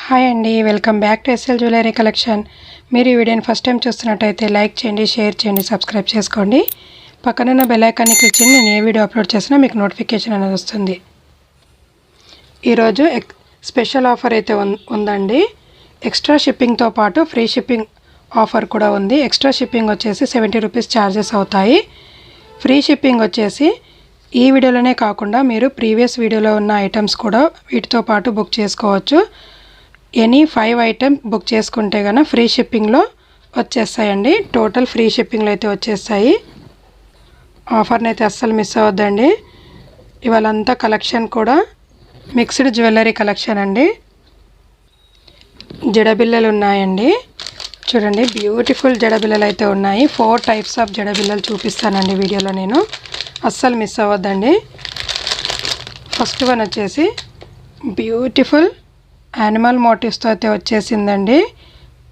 Hi అండి, welcome back to SL jewellery collection. మీరు ఈ వీడియోని ఫస్ట్ టైం చూస్తున్నట్టయితే లైక్ చేయండి, షేర్ చేయండి, సబ్స్క్రైబ్ చేసుకోండి. పక్కనున్న బెల్ ఐకాన్ని క్లిక్ చేయండి. నేను ఏ వీడియో అప్లోడ్ చేసినా మీకు నోటిఫికేషన్ అనేది వస్తుంది. ఈరోజు స్పెషల్ ఆఫర్ అయితే ఉందండి. ఎక్స్ట్రా షిప్పింగ్తో పాటు ఫ్రీ షిప్పింగ్ ఆఫర్ కూడా ఉంది. ఎక్స్ట్రా షిప్పింగ్ వచ్చేసి 70 రూపీస్ ఛార్జెస్ అవుతాయి. ఫ్రీ షిప్పింగ్ వచ్చేసి ఈ వీడియోలోనే కాకుండా మీరు ప్రీవియస్ వీడియోలో ఉన్న ఐటమ్స్ కూడా వీటితో పాటు బుక్ చేసుకోవచ్చు. ఎనీ 5 ఐటమ్ బుక్ చేసుకుంటే కనుక ఫ్రీ షిప్పింగ్లో వచ్చేస్తాయండి. టోటల్ ఫ్రీ షిప్పింగ్లో అయితే వచ్చేస్తాయి. ఆఫర్ని అయితే అస్సలు మిస్ అవ్వద్దండి. ఇవాళంతా కలెక్షన్ కూడా మిక్స్డ్ జ్యువెలరీ కలెక్షన్ అండి. జడబిల్లలు ఉన్నాయండి. చూడండి, బ్యూటిఫుల్ జడబిల్లలు అయితే ఉన్నాయి. 4 టైప్స్ ఆఫ్ జడబిల్లలు చూపిస్తానండి వీడియోలో నేను. అస్సలు మిస్ అవ్వద్దండి. ఫస్ట్ వన్ వచ్చేసి బ్యూటిఫుల్ యానిమల్ మోటివ్స్తో అయితే వచ్చేసిందండి.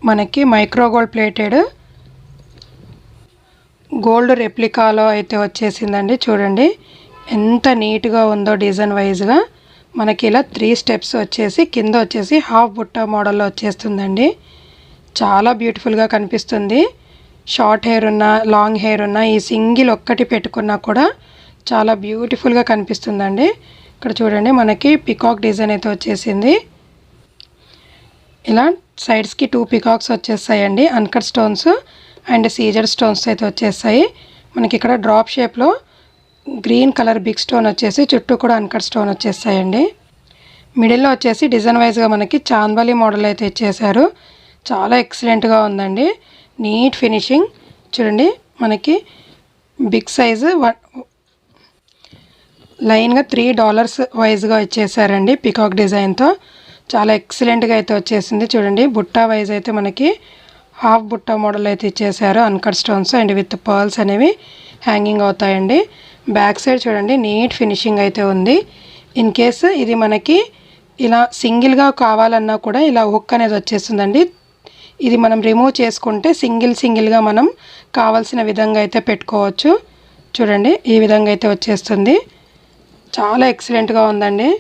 మనకి మైక్రో గోల్డ్ ప్లేటెడ్ గోల్డ్ రెప్లికాలో అయితే వచ్చేసిందండి. చూడండి ఎంత నీట్గా ఉందో డిజైన్ వైజ్గా. మనకి ఇలా 3 స్టెప్స్ వచ్చేసి కింద వచ్చేసి హాఫ్ బుట్ట మోడల్లో వచ్చేస్తుందండి. చాలా బ్యూటిఫుల్గా కనిపిస్తుంది. షార్ట్ హెయిర్ ఉన్న, లాంగ్ హెయిర్ ఉన్న, ఈ సింగిల్ ఒక్కటి పెట్టుకున్నా కూడా చాలా బ్యూటిఫుల్గా కనిపిస్తుందండి. ఇక్కడ చూడండి, మనకి పికాక్ డిజైన్ అయితే వచ్చేసింది. ఇలా సైడ్స్కి 2 పికాక్స్ వచ్చేస్తాయండి. Uncut stones and Caesar stones అయితే వచ్చేస్తాయి. మనకి ఇక్కడ డ్రాప్ షేప్లో గ్రీన్ కలర్ బిగ్ స్టోన్ వచ్చేసి చుట్టూ కూడా అన్కట్ స్టోన్ వచ్చేస్తాయండి. మిడిల్లో వచ్చేసి డిజైన్ వైజ్గా మనకి చాందబాలి మోడల్ అయితే ఇచ్చేసారు. చాలా ఎక్సలెంట్గా ఉందండి. Neat finishing. చూడండి, మనకి బిగ్ సైజు లైన్గా $3 వైజ్గా ఇచ్చేసారండి పికాక్ డిజైన్తో. చాలా ఎక్సలెంట్గా అయితే వచ్చేసింది. చూడండి, బుట్ట వైజ్ అయితే మనకి హాఫ్ బుట్ట మోడల్ అయితే ఇచ్చేసారు. Uncut stones and with pearls అనేవి హ్యాంగింగ్ అవుతాయండి. బ్యాక్ సైడ్ చూడండి, నీట్ ఫినిషింగ్ అయితే ఉంది. ఇన్ కేసు ఇది మనకి ఇలా సింగిల్గా కావాలన్నా కూడా ఇలా హుక్ అనేది వచ్చేస్తుందండి. ఇది మనం రిమూవ్ చేసుకుంటే సింగిల్గా మనం కావాల్సిన విధంగా అయితే పెట్టుకోవచ్చు. చూడండి, ఈ విధంగా అయితే వచ్చేస్తుంది. చాలా ఎక్సలెంట్గా ఉందండి.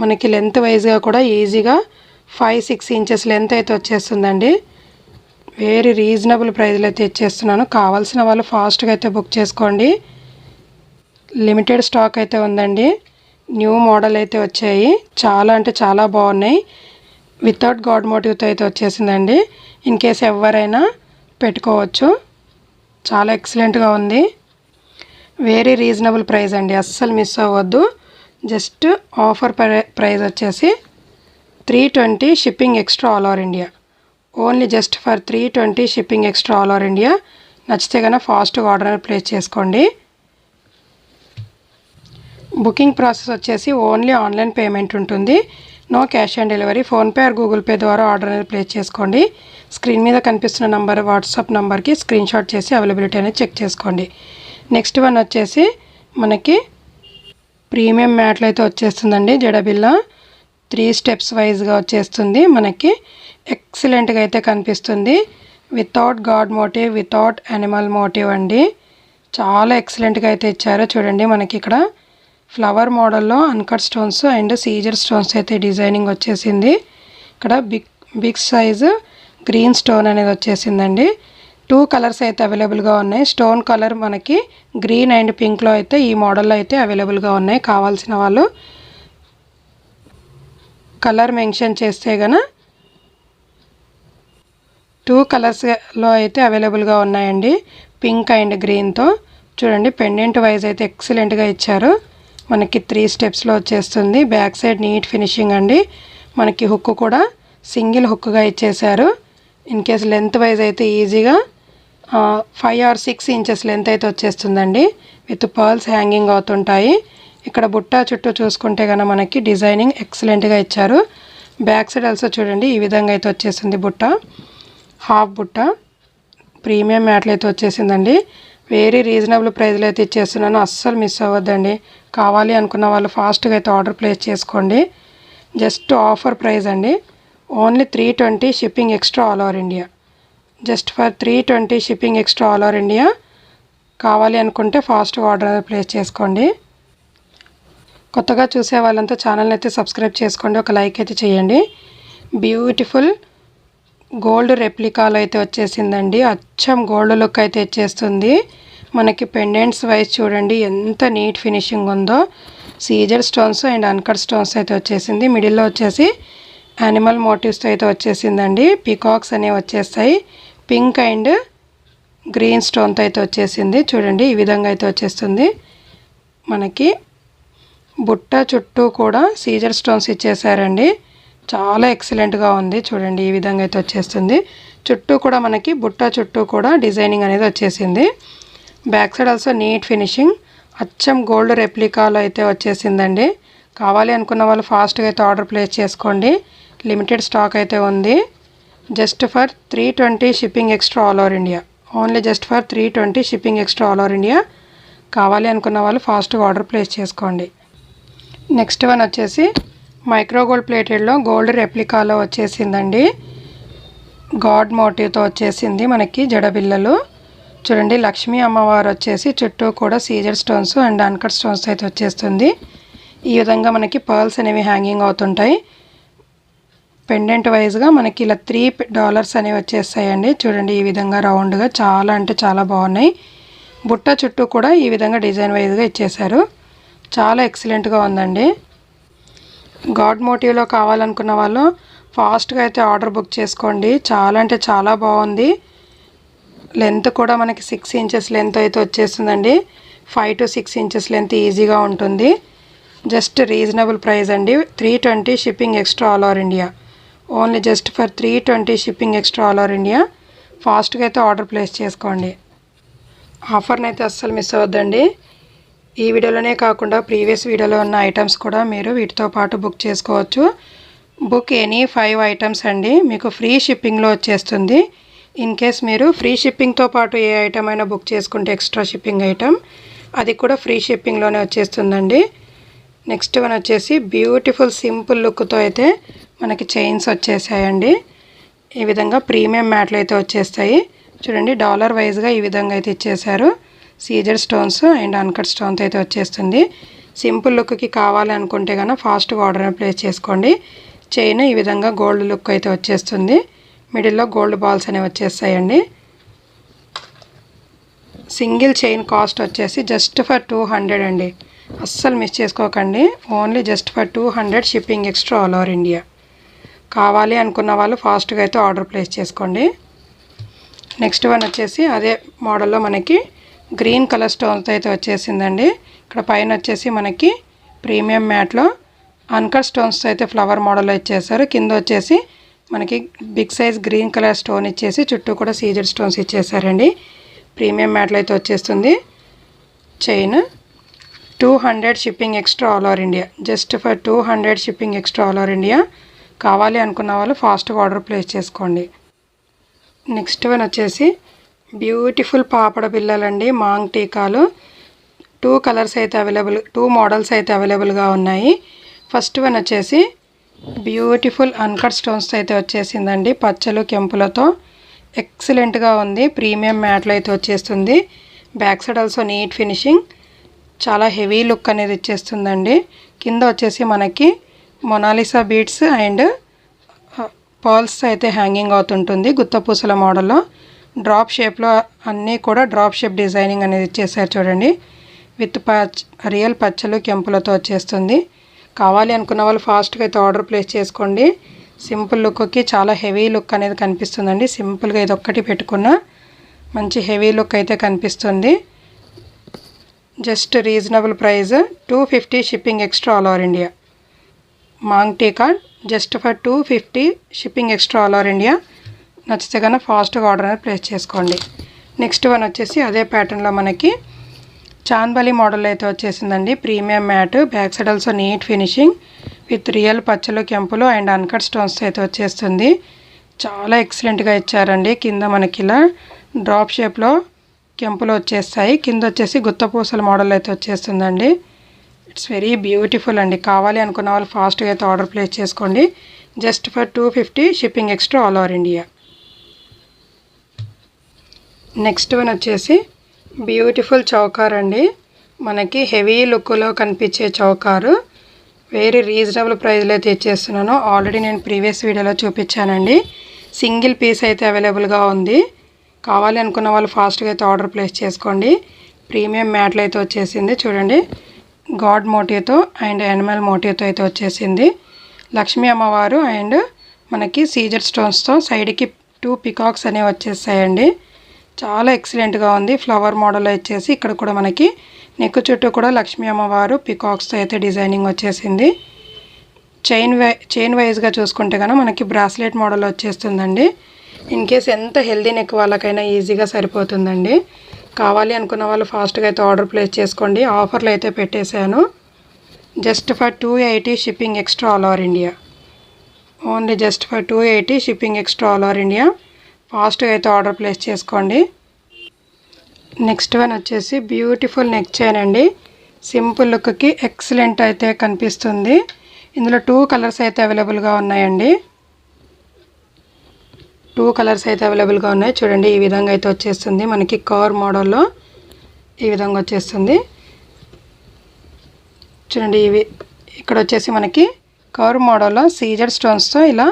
మనకి లెంత్ వైజ్గా కూడా ఈజీగా 5-6 ఇంచెస్ లెంత్ అయితే వచ్చేస్తుందండి. వెరీ రీజనబుల్ ప్రైస్లో అయితే ఇచ్చేస్తున్నాను. కావాల్సిన వాళ్ళు ఫాస్ట్గా అయితే బుక్ చేసుకోండి. లిమిటెడ్ స్టాక్ అయితే ఉందండి. న్యూ మోడల్ అయితే వచ్చాయి. చాలా అంటే చాలా బాగున్నాయి. వితౌట్ గాడ్ మోటివ్తో అయితే వచ్చేసిందండి. ఇన్ కేస్ ఎవరైనా పెట్టుకోవచ్చు. చాలా ఎక్సలెంట్గా ఉంది. వెరీ రీజనబుల్ ప్రైస్ అండి. అస్సలు మిస్ అవ్వద్దు. జస్ట్ ఆఫర్ ప్రైస్ వచ్చేసి 320 shipping extra all over India. Only just for 320 shipping extra all over India. నచ్చితే కనుక ఫాస్ట్గా ఆర్డర్ ప్లేస్ చేసుకోండి. బుకింగ్ ప్రాసెస్ వచ్చేసి ఓన్లీ ఆన్లైన్ పేమెంట్ ఉంటుంది. No cash on delivery. PhonePe or Google Pay ద్వారా order అనేది place చేసుకోండి. స్క్రీన్ మీద కనిపిస్తున్న నంబర్ వాట్సాప్ నెంబర్కి స్క్రీన్ షాట్ చేసి అవైలబిలిటీ అనేది చెక్ చేసుకోండి. నెక్స్ట్ వన్ వచ్చేసి మనకి ప్రీమియం మ్యాట్లు అయితే వచ్చేస్తుందండి. జడబిల్ల 3 స్టెప్స్ వైజ్గా వచ్చేస్తుంది. మనకి ఎక్సలెంట్గా అయితే కనిపిస్తుంది. Without god motive, without animal motive అండి. చాలా ఎక్సలెంట్గా అయితే ఇచ్చారు. చూడండి, మనకి ఇక్కడ ఫ్లవర్ మోడల్లో uncut stones and Caesar stones అయితే డిజైనింగ్ వచ్చేసింది. ఇక్కడ బిగ్ సైజు గ్రీన్ స్టోన్ అనేది వచ్చేసిందండి. 2 కలర్స్ అయితే అవైలబుల్గా ఉన్నాయి. స్టోన్ కలర్ మనకి గ్రీన్ అండ్ పింక్లో అయితే ఈ మోడల్లో అయితే అవైలబుల్గా ఉన్నాయి. కావాల్సిన వాళ్ళు కలర్ మెన్షన్ చేస్తే గన 2 కలర్స్లో అయితే అవైలబుల్గా ఉన్నాయండి. పింక్ అండ్ గ్రీన్తో. చూడండి, పెండెంట్ వైజ్ అయితే ఎక్సలెంట్గా ఇచ్చారు. మనకి 3 స్టెప్స్లో వచ్చేస్తుంది. బ్యాక్ సైడ్ నీట్ ఫినిషింగ్ అండి. మనకి హుక్ కూడా సింగిల్ హుక్గా ఇచ్చేసారు. ఇన్ కేస్ లెంత్ వైజ్ అయితే ఈజీగా 5 or 6 ఇంచెస్ లెంత్ అయితే వచ్చేస్తుందండి. విత్ పర్ల్స్ హ్యాంగింగ్ అవుతుంటాయి. ఇక్కడ బుట్ట చుట్టూ చూసుకుంటే కనుక మనకి డిజైనింగ్ ఎక్సలెంట్గా ఇచ్చారు. బ్యాక్ సైడ్ ఆల్సో చూడండి, ఈ విధంగా అయితే వచ్చేసింది బుట్ట. హాఫ్ బుట్ట ప్రీమియం మ్యాట్లు అయితే వచ్చేసిందండి. వెరీ రీజనబుల్ ప్రైస్లో అయితే ఇచ్చేస్తున్నాను. అస్సలు మిస్ అవ్వద్దండి. కావాలి అనుకున్న వాళ్ళు ఫాస్ట్గా అయితే ఆర్డర్ ప్లేస్ చేసుకోండి. జస్ట్ ఆఫర్ ప్రైస్ అండి. Only 320 shipping extra all over India. Just for 320 shipping extra all over India. కావాలి అనుకుంటే ఫాస్ట్గా ఆర్డర్ ప్లేస్ చేసుకోండి. కొత్తగా చూసే వాళ్ళంతా ఛానల్ని అయితే సబ్స్క్రైబ్ చేసుకోండి, ఒక లైక్ అయితే చేయండి. బ్యూటిఫుల్ గోల్డ్ రెప్లికాలో అయితే వచ్చేసిందండి. అచ్చం గోల్డ్ లుక్ అయితే ఇచ్చేస్తుంది. మనకి పెండెంట్స్ వైజ్ చూడండి ఎంత నీట్ ఫినిషింగ్ ఉందో. Caesar stones and uncut stones అయితే వచ్చేసింది. మిడిల్లో వచ్చేసి యానిమల్ మోటివ్స్తో అయితే వచ్చేసిందండి. పీకాక్స్ అనేవి వచ్చేస్తాయి. పింక్ అండ్ గ్రీన్ స్టోన్తో అయితే వచ్చేసింది. చూడండి ఈ విధంగా అయితే వచ్చేస్తుంది. మనకి బుట్ట చుట్టూ కూడా సీజర్ స్టోన్స్ ఇచ్చేసారండి. చాలా ఎక్సలెంట్గా ఉంది. చూడండి ఈ విధంగా అయితే వచ్చేస్తుంది. చుట్టూ కూడా మనకి బుట్ట చుట్టూ కూడా డిజైనింగ్ అనేది వచ్చేసింది. Back side also neat finishing. అచ్చం గోల్డ్ రెప్లికాలో అయితే వచ్చేసిందండి. కావాలి అనుకున్న వాళ్ళు ఫాస్ట్గా అయితే ఆర్డర్ ప్లేస్ చేసుకోండి. లిమిటెడ్ స్టాక్ అయితే ఉంది. Just for 320 shipping extra all over India. Only just for 320 shipping extra all over India. కావాలి అనుకున్న వాళ్ళు ఫాస్ట్గా ఆర్డర్ ప్లేస్ చేసుకోండి. నెక్స్ట్ వన్ వచ్చేసి మైక్రో గోల్డ్ ప్లేటెడ్లో గోల్డ్ రెప్లికాలో వచ్చేసిందండి. గాడ్ మోటివ్తో వచ్చేసింది. మనకి జడబిల్లలు చూడండి. లక్ష్మీ అమ్మవారు వచ్చేసి చుట్టూ కూడా Caesar stones and uncut stones అయితే వచ్చేస్తుంది. ఈ విధంగా మనకి పర్ల్స్ అనేవి హ్యాంగింగ్ అవుతుంటాయి. పెండెంట్ వైజ్గా మనకి ఇలా $3 అనేవి వచ్చేస్తాయండి. చూడండి ఈ విధంగా రౌండ్గా చాలా అంటే చాలా బాగున్నాయి. బుట్ట చుట్టూ కూడా ఈ విధంగా డిజైన్ వైజ్గా ఇచ్చేశారు. చాలా ఎక్సలెంట్గా ఉందండి. గాడ్ మోటివ్లో కావాలనుకున్న వాళ్ళు ఫాస్ట్గా అయితే ఆర్డర్ బుక్ చేసుకోండి. చాలా అంటే చాలా బాగుంది. లెంత్ కూడా మనకి 6 ఇంచెస్ లెంత్ అయితే వచ్చేస్తుందండి. 5 to 6 ఇంచెస్ లెంత్ ఈజీగా ఉంటుంది. జస్ట్ రీజనబుల్ ప్రైస్ అండి. 320 shipping extra all over India. Only just for 320 shipping extra all over India. ఫాస్ట్గా అయితే ఆర్డర్ ప్లేస్ చేసుకోండి. ఆఫర్ని అయితే అస్సలు మిస్ అవ్వద్దండి. ఈ వీడియోలోనే కాకుండా ప్రీవియస్ వీడియోలో ఉన్న ఐటమ్స్ కూడా మీరు వీటితో పాటు బుక్ చేసుకోవచ్చు. బుక్ ఎనీ 5 ఐటమ్స్ అండి. మీకు ఫ్రీ షిప్పింగ్లో వచ్చేస్తుంది. ఇన్ కేస్ మీరు ఫ్రీ షిప్పింగ్తో పాటు ఏ ఐటమ్ అయినా బుక్ చేసుకుంటే ఎక్స్ట్రా షిప్పింగ్ ఐటమ్ అది కూడా ఫ్రీ షిప్పింగ్లోనే వచ్చేస్తుందండి. నెక్స్ట్ వన్ వచ్చేసి బ్యూటిఫుల్ సింపుల్ లుక్తో అయితే మనకి చైన్స్ వచ్చేసాయండి. ఈ విధంగా ప్రీమియం మ్యాట్లు అయితే వచ్చేస్తాయి. చూడండి డాలర్ వైజ్గా ఈ విధంగా అయితే ఇచ్చేసారు. Caesar stones and uncut stones అయితే వచ్చేస్తుంది. సింపుల్ లుక్కి కావాలి అనుకుంటే కనుక ఫాస్ట్గా ఆర్డర్ ప్లేస్ చేసుకోండి. చైన్ ఈ విధంగా గోల్డ్ లుక్ అయితే వచ్చేస్తుంది. మిడిల్లో గోల్డ్ బాల్స్ అనేవి వచ్చేస్తాయండి. సింగిల్ చైన్ కాస్ట్ వచ్చేసి జస్ట్ ఫర్ 200 అండి. అస్సలు మిస్ చేసుకోకండి. Only just for 200 shipping extra all over India. కావాలి అనుకున్న వాళ్ళు ఫాస్ట్గా అయితే ఆర్డర్ ప్లేస్ చేసుకోండి. నెక్స్ట్ వన్ వచ్చేసి అదే మోడల్లో మనకి గ్రీన్ కలర్ స్టోన్స్ అయితే వచ్చేసిందండి. ఇక్కడ పైన వచ్చేసి మనకి ప్రీమియం మ్యాట్లో అన్కట్ స్టోన్స్ అయితే ఫ్లవర్ మోడల్లో ఇచ్చేసారు. కింద వచ్చేసి మనకి big size green colour stone ఇచ్చేసి చుట్టూ కూడా సీజర్ స్టోన్స్ ఇచ్చేసారండి. ప్రీమియం మ్యాట్లో అయితే వచ్చేస్తుంది. Chain 200 shipping extra all over India. Just for 200 shipping extra all over India. కావాలి అనుకున్న వాళ్ళు ఫాస్ట్గా ఆర్డర్ ప్లేస్ చేసుకోండి. నెక్స్ట్ వన్ వచ్చేసి బ్యూటిఫుల్ పాపడ బిళ్ళలండి. మాంగ్ టీకాలు 2 కలర్స్ అయితే అవైలబుల్, 2 మోడల్స్ అయితే అవైలబుల్గా ఉన్నాయి. ఫస్ట్ వన్ వచ్చేసి బ్యూటిఫుల్ అన్కట్ స్టోన్స్ అయితే వచ్చేసిందండి. పచ్చలు కెంపులతో ఎక్సలెంట్గా ఉంది. ప్రీమియం మ్యాట్లో అయితే వచ్చేస్తుంది. Back side also neat finishing. చాలా హెవీ లుక్ అనేది ఇచ్చేస్తుందండి. కింద వచ్చేసి మనకి మొనాలిసా బీడ్స్ అండ్ పర్ల్స్ అయితే హ్యాంగింగ్ అవుతుంటుంది. గుత్తపూసల మోడల్లో డ్రాప్ షేప్లో అన్నీ కూడా డ్రాప్ షేప్ డిజైనింగ్ అనేది ఇచ్చేసారు చూడండి. విత్ రియల్ పచ్చలు కెంపులతో వచ్చేస్తుంది. కావాలి అనుకున్న వాళ్ళు ఫాస్ట్గా అయితే ఆర్డర్ ప్లేస్ చేసుకోండి. సింపుల్ లుక్కి చాలా హెవీ లుక్ అనేది కనిపిస్తుందండి. సింపుల్గా ఇది ఒక్కటి పెట్టుకున్న మంచి హెవీ లుక్ అయితే కనిపిస్తుంది. Just reasonable price 250 shipping extra all over India. Maang tikka just for 250 shipping extra all over India. నచ్చితే కన్నా ఫాస్ట్గా ఆర్డర్ అనేది ప్లేస్ చేసుకోండి. నెక్స్ట్ వన్ వచ్చేసి అదే ప్యాటర్న్లో మనకి చాందబలి మోడల్ అయితే వచ్చేసిందండి. Premium matte. Back side also neat finishing with real పచ్చలు కెంపులు అండ్ అన్కట్ స్టోన్స్ అయితే వచ్చేస్తుంది. చాలా ఎక్సలెంట్గా ఇచ్చారండి. కింద మనకి ఇలా డ్రాప్ షేప్లో కెంపులు వచ్చేస్తాయి. కింద వచ్చేసి గుత్తపూసల మోడల్ అయితే వచ్చేస్తుందండి. ఇట్స్ వెరీ బ్యూటిఫుల్ అండి. కావాలి అనుకున్న వాళ్ళు ఫాస్ట్గా అయితే ఆర్డర్ ప్లేస్ చేసుకోండి. Just for 250 shipping extra all over India. Next one వచ్చేసి బ్యూటిఫుల్ చౌకార్ అండి. మనకి హెవీ లుక్లో కనిపించే చౌకారు వెరీ రీజనబుల్ ప్రైస్లో అయితే ఇచ్చేస్తున్నాను. ఆల్రెడీ నేను ప్రీవియస్ వీడియోలో చూపించానండి. సింగిల్ పీస్ అయితే అవైలబుల్గా ఉంది. కావాలి అనుకున్న వాళ్ళు ఫాస్ట్గా అయితే ఆర్డర్ ప్లేస్ చేసుకోండి. ప్రీమియం మ్యాట్లు అయితే వచ్చేసింది చూడండి. గాడ్ మోటివ్తో అండ్ యానిమల్ మోటివ్తో అయితే వచ్చేసింది. లక్ష్మీ అమ్మవారు అండ్ మనకి సీజర్ స్టోన్స్తో సైడ్కి 2 పికాక్స్ అనేవి వచ్చేసాయండి. చాలా ఎక్సలెంట్గా ఉంది. ఫ్లవర్ మోడల్ వచ్చేసి ఇక్కడ కూడా మనకి నెక్ చుట్టూ కూడా లక్ష్మీ అమ్మవారు పికాక్స్తో అయితే డిజైనింగ్ వచ్చేసింది. చైన్ వైజ్గా చూసుకుంటే కనుక మనకి బ్రాస్లెట్ మోడల్ వచ్చేస్తుందండి. ఇన్ కేస్ ఎంత హెల్దీ నెక్ వాళ్ళకైనా ఈజీగా సరిపోతుందండి. కావాలి అనుకున్న వాళ్ళు ఫాస్ట్గా అయితే ఆర్డర్ ప్లేస్ చేసుకోండి. ఆఫర్లు అయితే పెట్టేశాను. Just for 280 shipping extra all over India. Only just for 280 shipping extra all over India. ఫాస్ట్గా అయితే ఆర్డర్ ప్లేస్ చేసుకోండి. నెక్స్ట్ వన్ వచ్చేసి బ్యూటిఫుల్ నెక్ చైన్ అండి. సింపుల్ లుక్కి ఎక్సలెంట్ అయితే కనిపిస్తుంది. ఇందులో 2 కలర్స్ అయితే అవైలబుల్గా ఉన్నాయండి. 2 కలర్స్ అయితే అవైలబుల్గా ఉన్నాయి. చూడండి ఈ విధంగా అయితే వచ్చేస్తుంది. మనకి కవర్ మోడల్లో ఈ విధంగా వచ్చేస్తుంది. చూడండి ఇవి ఇక్కడ వచ్చేసి మనకి కవర్ మోడల్లో సీజర్ స్టోన్స్తో ఇలా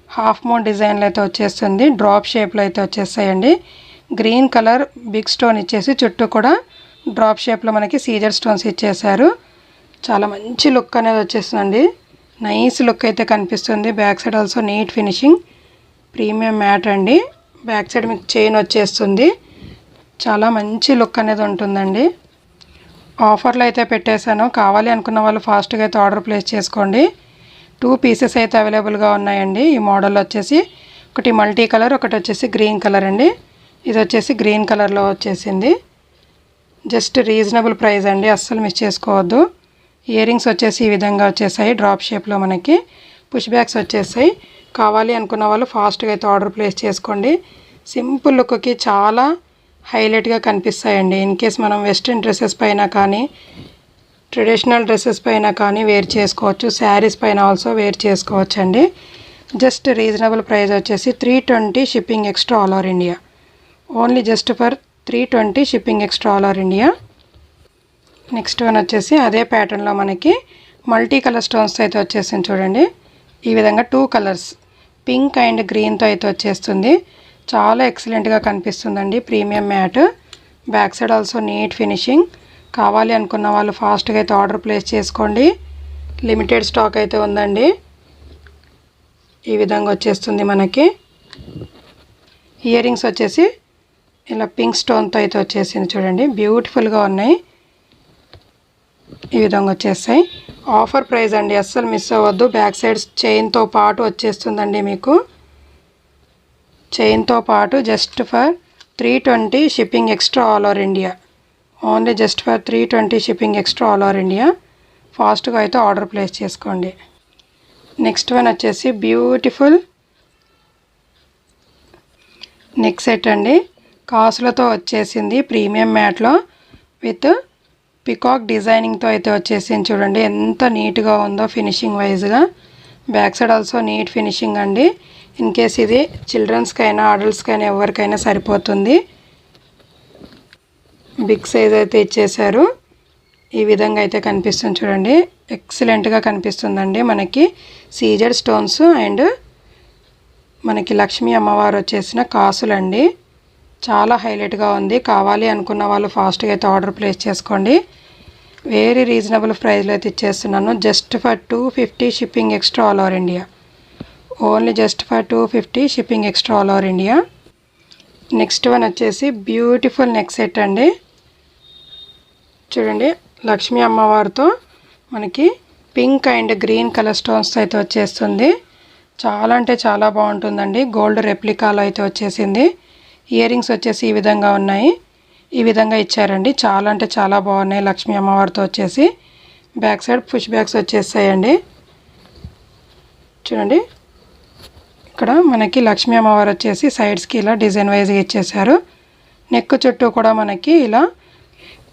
హాఫ్ మూన్ డిజైన్లో అయితే వచ్చేస్తుంది. డ్రాప్ షేప్లో అయితే వచ్చేస్తాయండి. గ్రీన్ కలర్ బిగ్ స్టోన్ ఇచ్చేసి చుట్టూ కూడా డ్రాప్ షేప్లో మనకి సీజర్ స్టోన్స్ ఇచ్చేసారు. చాలా మంచి లుక్ అనేది వచ్చేస్తుందండి. నైస్ లుక్ అయితే కనిపిస్తుంది. Back side also neat finishing. Premium matte అండి. బ్యాక్ సైడ్ మీకు చైన్ వచ్చేస్తుంది. చాలా మంచి లుక్ అనేది ఉంటుందండి. ఆఫర్లు అయితే పెట్టేశాను. కావాలి అనుకున్న వాళ్ళు ఫాస్ట్గా అయితే ఆర్డర్ ప్లేస్ చేసుకోండి. 2 పీసెస్ అయితే అవైలబుల్గా ఉన్నాయండి. ఈ మోడల్ వచ్చేసి ఒకటి మల్టీ కలర్, ఒకటి వచ్చేసి గ్రీన్ కలర్ అండి. ఇది వచ్చేసి గ్రీన్ కలర్లో వచ్చేసింది. జస్ట్ రీజనబుల్ ప్రైస్ అండి, అస్సలు మిస్ చేసుకోవద్దు. ఇయర్ రింగ్స్ వచ్చేసి ఈ విధంగా వచ్చేసాయి. డ్రాప్ షేప్లో మనకి పుష్ బ్యాగ్స్ వచ్చేసాయి. కావాలి అనుకున్న వాళ్ళు ఫాస్ట్గా అయితే ఆర్డర్ ప్లేస్ చేసుకోండి. సింపుల్ లుక్కి చాలా హైలైట్గా కనిపిస్తాయండి. ఇన్ కేస్ మనం వెస్ట్రన్ డ్రెస్సెస్ పైన కానీ ట్రెడిషనల్ డ్రెస్సెస్ పైన కానీ వేర్ చేసుకోవచ్చు. శారీస్ పైన ఆల్సో వేర్ చేసుకోవచ్చు అండి. జస్ట్ రీజనబుల్ ప్రైస్ వచ్చేసి 320 shipping extra all over India. Only just for 320 shipping extra all over India. Next one వచ్చేసి అదే ప్యాటర్న్లో మనకి మల్టీ కలర్ స్టోన్స్ అయితే వచ్చేసింది చూడండి. ఈ విధంగా 2 కలర్స్ పింక్ అండ్ గ్రీన్తో అయితే వచ్చేస్తుంది. చాలా ఎక్సలెంట్గా కనిపిస్తుందండి. Premium matte. Back side also neat finishing. కావాలి అనుకున్న వాళ్ళు ఫాస్ట్గా అయితే ఆర్డర్ ప్లేస్ చేసుకోండి. లిమిటెడ్ స్టాక్ అయితే ఉందండి. ఈ విధంగా వచ్చేస్తుంది మనకి. ఇయర్ రింగ్స్ వచ్చేసి ఇలా పింక్ స్టోన్తో అయితే వచ్చేసింది చూడండి. బ్యూటిఫుల్గా ఉన్నాయి. ఈ విధంగా వచ్చేస్తాయి. ఆఫర్ ప్రైస్ అండి, అస్సలు మిస్ అవ్వద్దు. బ్యాక్ సైడ్ చైన్తో పాటు వచ్చేస్తుందండి మీకు. చైన్తో పాటు just for 320 shipping extra all over India. Only just for 320 shipping extra all over India. ఫాస్ట్గా అయితే ఆర్డర్ ప్లేస్ చేసుకోండి. నెక్స్ట్ వన్ వచ్చేసి బ్యూటిఫుల్ నెక్ సెట్ అండి. కాసులతో వచ్చేసింది. ప్రీమియం మ్యాట్లో విత్ పికాక్ డిజైనింగ్తో అయితే వచ్చేసింది చూడండి. ఎంత నీట్గా ఉందో ఫినిషింగ్ వైజ్గా. Back side also neat finishing అండి. ఇన్ కేస్ ఇది చిల్డ్రన్స్కైనా అడల్ట్స్కైనా ఎవరికైనా సరిపోతుంది. బిగ్ సైజ్ అయితే ఇచ్చేసారు. ఈ విధంగా అయితే కనిపిస్తుంది చూడండి. ఎక్సలెంట్గా కనిపిస్తుందండి. మనకి సీజర్ స్టోన్స్ అండ్ మనకి లక్ష్మీ అమ్మవారు వచ్చేసిన కాసులండి. చాలా హైలైట్గా ఉంది. కావాలి అనుకున్న వాళ్ళు ఫాస్ట్గా అయితే ఆర్డర్ ప్లేస్ చేసుకోండి. వెరీ రీజనబుల్ ప్రైస్లో అయితే ఇచ్చేస్తున్నాను. Just for 250 shipping extra all over India. Only just for 250 shipping extra all over India. Next one వచ్చేసి బ్యూటిఫుల్ నెక్ సెట్ అండి. చూడండి లక్ష్మీ అమ్మవారితో మనకి పింక్ అండ్ గ్రీన్ కలర్ స్టోన్స్తో అయితే వచ్చేస్తుంది. చాలా అంటే చాలా బాగుంటుందండి. గోల్డ్ రెప్లికాలో అయితే వచ్చేసింది. ఇయర్ రింగ్స్ వచ్చేసి ఈ విధంగా ఉన్నాయి. ఈ విధంగా ఇచ్చారండి. చాలా అంటే చాలా బాగున్నాయి. లక్ష్మీ అమ్మవారితో వచ్చేసి బ్యాక్ సైడ్ పుష్ బ్యాగ్స్ వచ్చేస్తాయండి. చూడండి ఇక్కడ మనకి లక్ష్మీ అమ్మవారు వచ్చేసి సైడ్స్కి ఇలా డిజైన్ వైజ్గా ఇచ్చేసారు. నెక్ చుట్టూ కూడా మనకి ఇలా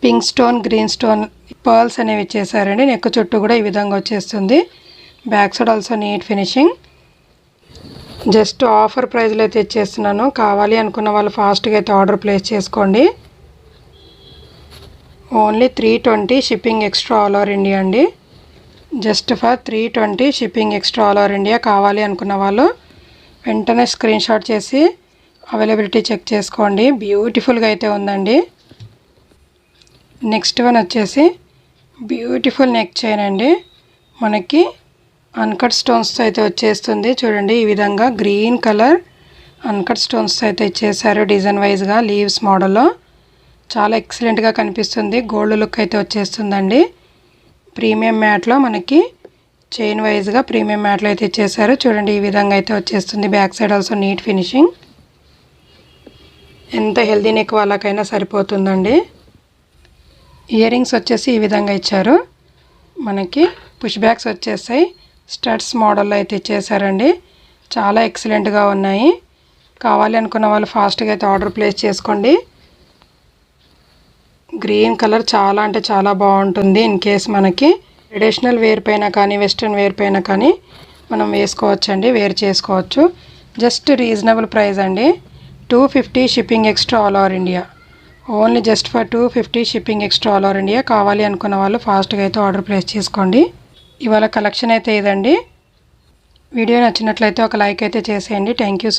pink stone, green stone pearls అనేవి ఇచ్చేసారండి. నెక్ చుట్టూ కూడా ఈ విధంగా వచ్చేస్తుంది. Back side also neat finishing. Just offer ప్రైస్లో అయితే ఇచ్చేస్తున్నాను. కావాలి అనుకున్న వాళ్ళు ఫాస్ట్గా అయితే ఆర్డర్ ప్లేస్ చేసుకోండి. Only 320 shipping extra all over India అండి. Just for 320 shipping extra all over India. కావాలి అనుకున్న వాళ్ళు వెంటనే స్క్రీన్ షాట్ చేసి అవైలబిలిటీ చెక్ చేసుకోండి. బ్యూటిఫుల్గా అయితే ఉందండి. నెక్స్ట్ వన్ వచ్చేసి బ్యూటిఫుల్ నెక్ చైన్ అండి. మనకి అన్కట్ స్టోన్స్తో అయితే వచ్చేస్తుంది. చూడండి ఈ విధంగా గ్రీన్ కలర్ అన్కట్ స్టోన్స్తో అయితే ఇచ్చేసారు డిజైన్ వైజ్గా లీవ్స్ మోడల్లో. చాలా ఎక్సలెంట్గా కనిపిస్తుంది. గోల్డ్ లుక్ అయితే వచ్చేస్తుందండి. ప్రీమియం మ్యాట్లో మనకి చైన్ వైజ్గా ప్రీమియం మ్యాట్లో అయితే ఇచ్చేసారు. చూడండి ఈ విధంగా అయితే వచ్చేస్తుంది. Back side also neat finishing. ఎంత హెల్దీ నెక్ వాళ్ళకైనా సరిపోతుందండి. ఇయర్ రింగ్స్ వచ్చేసి ఈ విధంగా ఇచ్చారు. మనకి పుష్ బ్యాక్స్ వచ్చేసాయి. స్టడ్స్ మోడల్లో అయితే ఇచ్చేసారండి. చాలా ఎక్సలెంట్గా ఉన్నాయి. కావాలి అనుకున్న వాళ్ళు ఫాస్ట్గా అయితే ఆర్డర్ ప్లేస్ చేసుకోండి. గ్రీన్ కలర్ చాలా అంటే చాలా బాగుంటుంది. ఇన్ కేస్ మనకి ట్రెడిషనల్ వేర్ పైన కానీ వెస్ట్రన్ వేర్ పైన కానీ మనం వేసుకోవచ్చండి, వేర్ చేసుకోవచ్చు. జస్ట్ రీజనబుల్ ప్రైస్ అండి. 250 shipping extra all over India. Only just for 250 shipping extra all over India. కావాలి అనుకున్న వాళ్ళు ఫాస్ట్గా అయితే ఆర్డర్ ప్లేస్ చేసుకోండి. ఇవాళ కలెక్షన్ అయితే ఇదండి. వీడియో నచ్చినట్లయితే ఒక లైక్ అయితే చేసేయండి. Thank you.